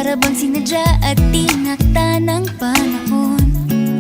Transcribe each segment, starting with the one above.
Para bang sinadya at tinakta ng panahon.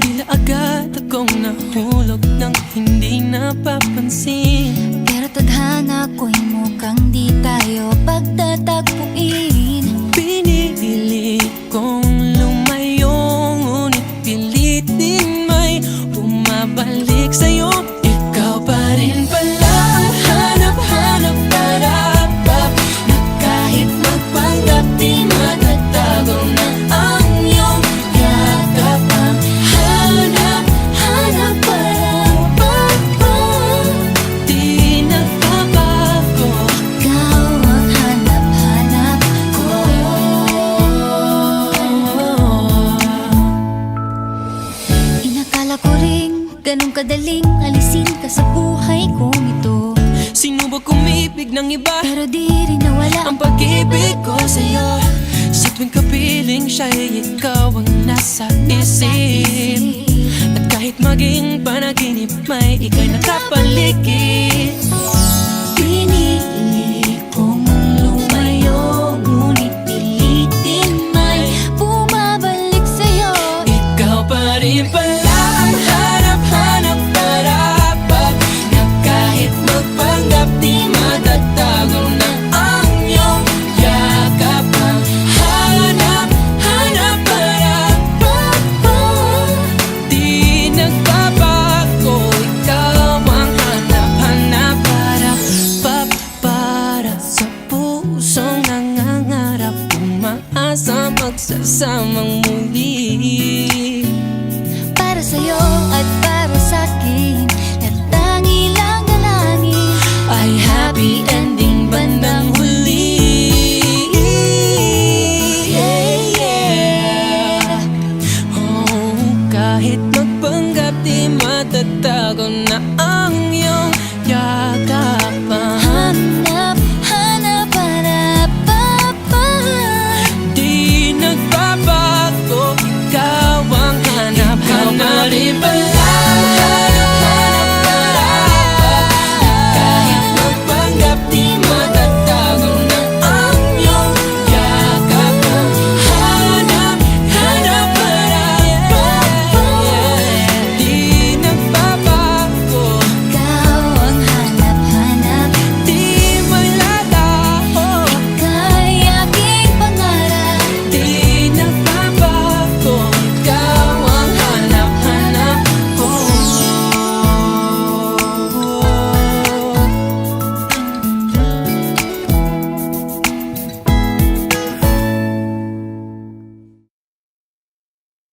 Tila agad akong nahulog nang hindi napapansin. Pero tadhana ko'y mukhang di tayo pagtatagpuin. Pinili kong lumayo, ngunit pilit din may bumabalik sa'yo. Ikaw pa rin pala ang hanap-hanap para bab, na kahit magpanggap di matatago na ang iyong yakap. Ang hanap-hanap para bab, di nagbabago. Ikaw ang hanap-hanap ko. Inakala ko ring ganun kadaling alisin ka sa buhay kong ito. Sinubok umibig ng iba, Pero di rin nawala ang pag-ibig ko sa'yo. Sa tuwing kapiling siya'y ikaw ang nasa isip. At kahit maging panaginip, may ika'y nakapaligid. Pinili kong lumayo, ngunit pilitin may bumabalik sa'yo. Ikaw pa rin pala ang hanap-hanap para bab, na kahit magpanggap di matatago na ang iyong yakap. Ang hanap-hanap para bab, di nagbabago. Ikaw ang hanap-hanap para bab, para sa pusong nangangarap, umaasa magsasamang